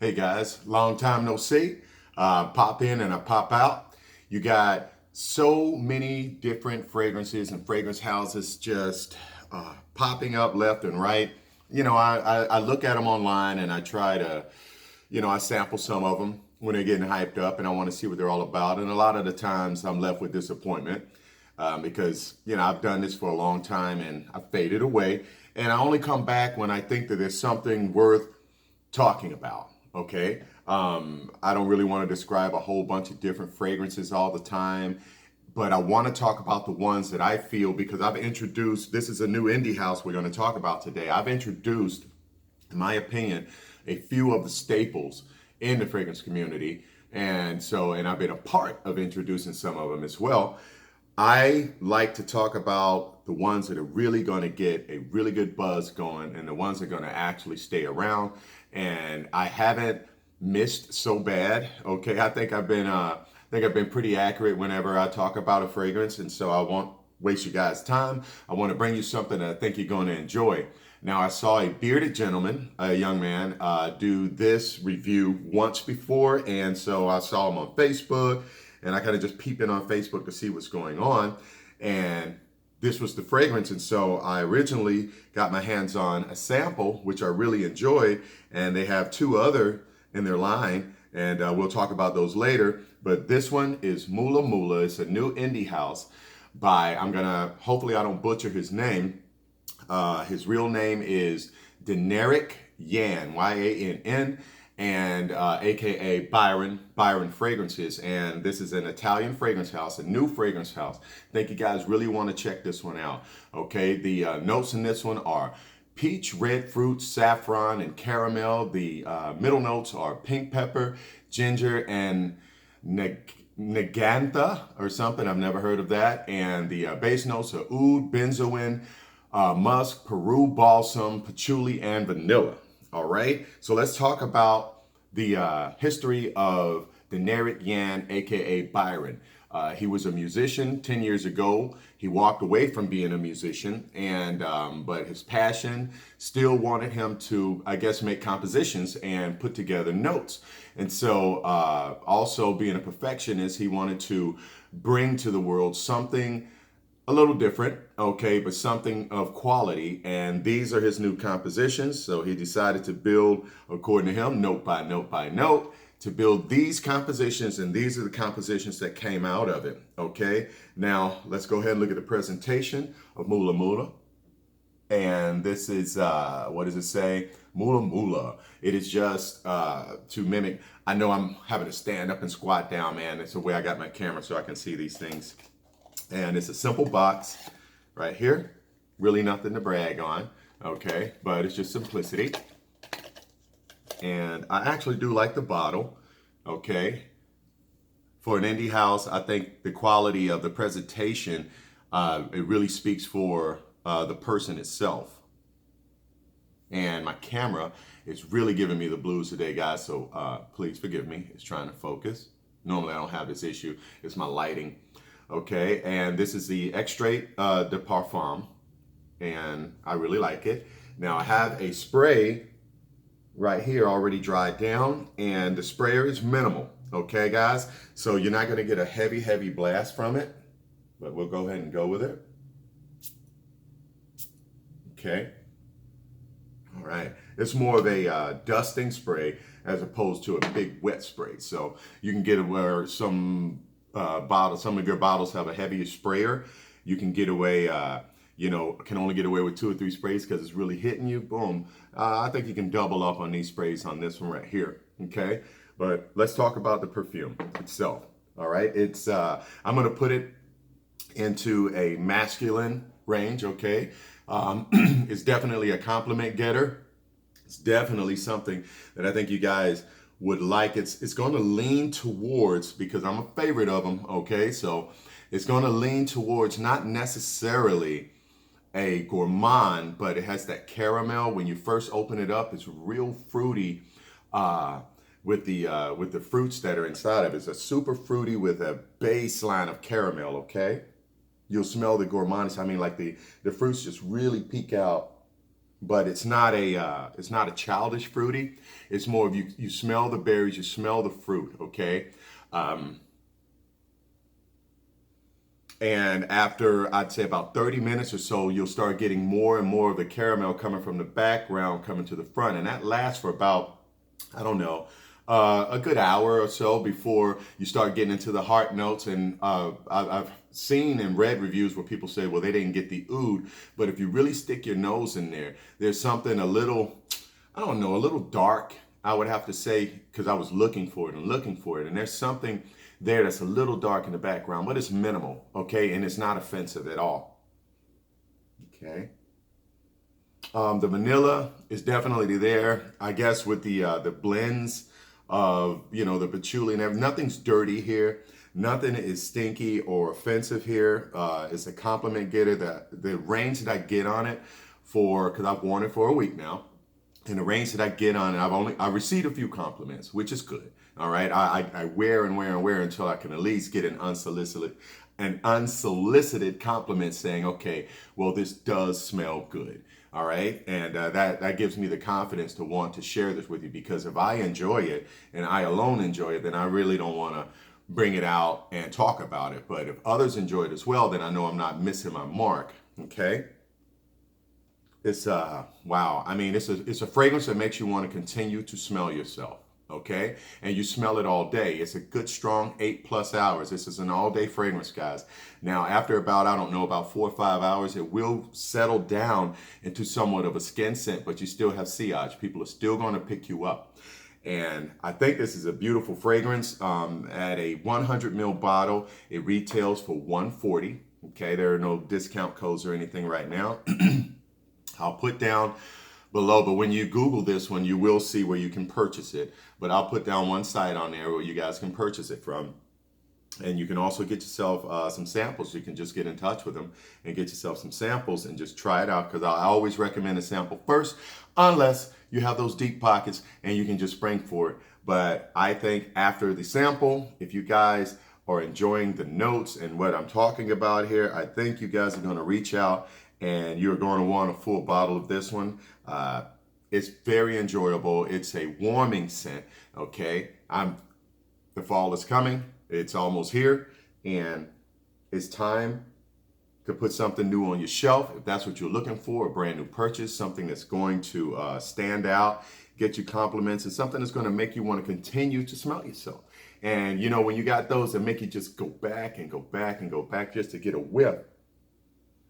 Hey guys, long time no see. Pop in and I pop out. You got so many different fragrances and fragrance houses just popping up left and right. I look at them online and I try to, I sample some of them when they're getting hyped up and I want to see what they're all about. And a lot of the times I'm left with disappointment because, I've done this for a long time and I've faded away. And I only come back when I think that there's something worth talking about. Okay. I don't really want to describe a whole bunch of different fragrances all the time, but I want to talk about the ones that I feel because I've introduced, this is a new indie house we're going to talk about today. I've introduced, in my opinion, a few of the staples in the fragrance community. And I've been a part of introducing some of them as well. I like to talk about the ones that are really going to get a really good buzz going and the ones that are going to actually stay around. And I haven't missed so bad. Okay, I think I've been pretty accurate whenever I talk about a fragrance, and so I won't waste you guys' time. I want to bring you something that I think you're going to enjoy. Now, I saw a bearded gentleman, a young man, do this review once before, and so I saw him on Facebook, and I kind of just peeped in on Facebook to see what's going on, and this was the fragrance. And so I originally got my hands on a sample, which I really enjoyed, and they have two other in their line, and we'll talk about those later. But this one is MULA MULA. It's a new indie house by, hopefully I don't butcher his name. His real name is Deneric Yan, Y-A-N-N, and AKA Byron Fragrances. And this is an Italian fragrance house, a new fragrance house. I think you guys really want to check this one out. Okay, the notes in this one are peach, red fruit, saffron, and caramel. The middle notes are pink pepper, ginger, and negantha or something. I've never heard of that. And the base notes are oud, benzoin, musk, Peru balsam, patchouli, and vanilla. All right. So let's talk about the history of Deneric Yan, aka Byron. He was a musician 10 years ago. He walked away from being a musician, and but his passion still wanted him to, I guess, make compositions and put together notes. And so, also being a perfectionist, he wanted to bring to the world something a little different, okay, but something of quality. And these are his new compositions. So he decided to build, according to him, note by note by note, to build these compositions, and these are the compositions that came out of it, okay? Now, let's go ahead and look at the presentation of MULA MULA. And this is, what does it say? MULA MULA. It is just to mimic, I know I'm having to stand up and squat down, man. It's the way I got my camera so I can see these things. And it's a simple box right here. Really nothing to brag on, okay? But it's just simplicity. And I actually do like the bottle, okay? For an indie house, I think the quality of the presentation, it really speaks for the person itself. And my camera is really giving me the blues today, guys, so please forgive me. It's trying to focus. Normally I don't have this issue. It's my lighting. Okay, and this is the Extrait de Parfum, and I really like it. Now I have a spray right here already dried down, and the sprayer is minimal, okay guys? So you're not gonna get a heavy blast from it, but we'll go ahead and go with it. Okay, all right. It's more of a dusting spray as opposed to a big wet spray. So you can get it where some of your bottles have a heavier sprayer. You can get away, can only get away with 2 or 3 sprays because it's really hitting you. Boom. I think you can double up on these sprays on this one right here. Okay. But let's talk about the perfume itself. All right. I'm going to put it into a masculine range. Okay. It's definitely a compliment getter. It's definitely something that I think you guys would like. It's going to lean towards, because I'm a favorite of them, okay? So it's going to lean towards not necessarily a gourmand, but it has that caramel. When you first open it up, it's real fruity with the fruits that are inside of it. It's a super fruity with a baseline of caramel, okay? You'll smell the gourmandness. I mean, like the fruits just really peek out but it's not a childish fruity. It's more of you smell the berries, you smell the fruit, okay? And after, I'd say about 30 minutes or so, you'll start getting more and more of the caramel coming from the background, coming to the front. And that lasts for about, I don't know, a good hour or so before you start getting into the heart notes. And I've seen and read reviews where people say, well, they didn't get the oud. But if you really stick your nose in there, there's something a little, I don't know, a little dark, I would have to say, because I was looking for it and looking for it. And there's something there that's a little dark in the background, but it's minimal, okay? And it's not offensive at all, okay? The vanilla is definitely there, I guess, with the blends of, you know, the patchouli and everything. Nothing's dirty here. Nothing is stinky or offensive here. It's a compliment getter. The range that I get on it because I've worn it for a week now, and the range that I get on it, I've received a few compliments, which is good. All right, I wear and wear and wear until I can at least get an unsolicited compliment saying, okay, well, this does smell good. All right, and that gives me the confidence to want to share this with you, because if I enjoy it and I alone enjoy it, then I really don't want to bring it out and talk about it. But if others enjoy it as well, then I know I'm not missing my mark. Okay. It's wow. I mean, it's a fragrance that makes you want to continue to smell yourself. Okay, and you smell it all day. It's a good strong 8+ hours. This is an all-day fragrance, guys. Now, after about, I don't know, about 4 or 5 hours, it will settle down into somewhat of a skin scent, but you still have sillage. People are still going to pick you up. And I think this is a beautiful fragrance. At a 100 ml bottle, it retails for $140. Okay, there are no discount codes or anything right now. I'll put down below, but when you Google this one, you will see where you can purchase it. But I'll put down one site on there where you guys can purchase it from. And you can also get yourself some samples. You can just get in touch with them and get yourself some samples and just try it out, because I always recommend a sample first, unless you have those deep pockets and you can just spring for it. But I think after the sample, if you guys are enjoying the notes and what I'm talking about here, I think you guys are going to reach out and you're going to want a full bottle of this one. It's very enjoyable. It's a warming scent, okay? The fall is coming. It's almost here, and it's time to put something new on your shelf. If that's what you're looking for, a brand new purchase, something that's going to stand out, get you compliments, and something that's going to make you want to continue to smell yourself. And you know, when you got those that make you just go back and go back and go back just to get a whiff,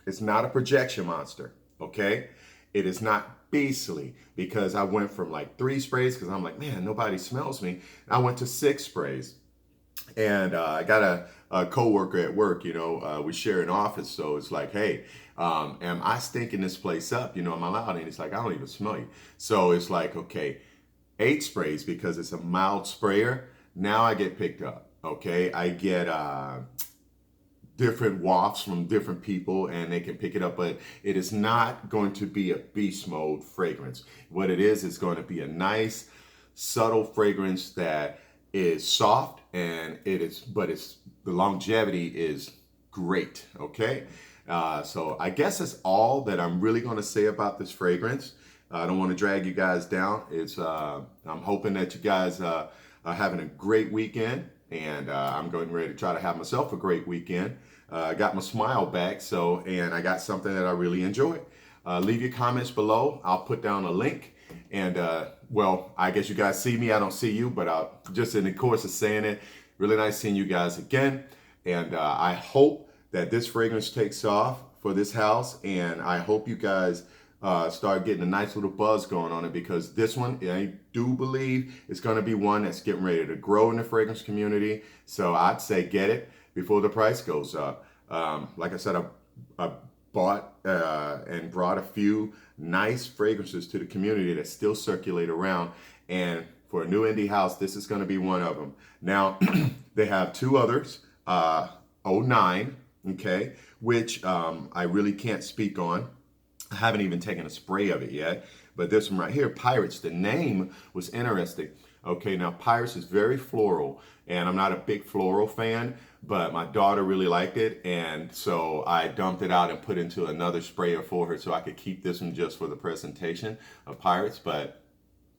it's not a projection monster, okay? It is not beastly, because I went from like 3 sprays, because I'm like, man, nobody smells me. I went to 6 sprays. And I got a coworker at work, you know, we share an office. So it's like, hey, am I stinking this place up? You know, am I loud? And he's like, I don't even smell you. So it's like, okay, 8 sprays, because it's a mild sprayer. Now I get picked up. Okay. I get different wafts from different people and they can pick it up, but it is not going to be a beast mode fragrance. What it is going to be a nice, subtle fragrance that is soft, and the longevity is great. Okay. So I guess that's all that I'm really going to say about this fragrance. I don't want to drag you guys down. I'm hoping that you guys are having a great weekend, and I'm going ready to try to have myself a great weekend. I got my smile back, and I got something that I really enjoy. Leave your comments below. I'll put down a link. And well, I guess you guys see me. I don't see you, but just in the course of saying it, really nice seeing you guys again. And I hope that this fragrance takes off for this house, and I hope you guys start getting a nice little buzz going on it, because this one, I do believe, it's going to be one that's getting ready to grow in the fragrance community. So I'd say get it before the price goes up. Like I said, I bought and brought a few nice fragrances to the community that still circulate around. And for a new indie house, this is going to be one of them. Now, they have 2 others, 09, okay, which I really can't speak on. I haven't even taken a spray of it yet. But this one right here, Pirates, the name was interesting. Okay, now Pirates is very floral, and I'm not a big floral fan, but my daughter really liked it, and so I dumped it out and put into another sprayer for her so I could keep this one just for the presentation of Pirates. But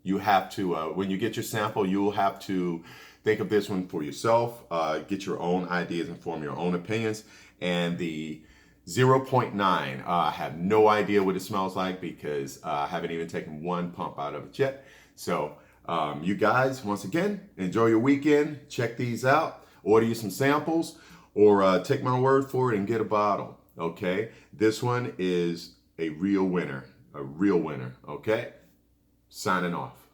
you have to, when you get your sample, you'll have to think of this one for yourself, get your own ideas and form your own opinions. And the 0.9, I have no idea what it smells like because I haven't even taken one pump out of it yet. So you guys, once again, enjoy your weekend. Check these out. Order you some samples or take my word for it and get a bottle. Okay, this one is a real winner, okay? Signing off.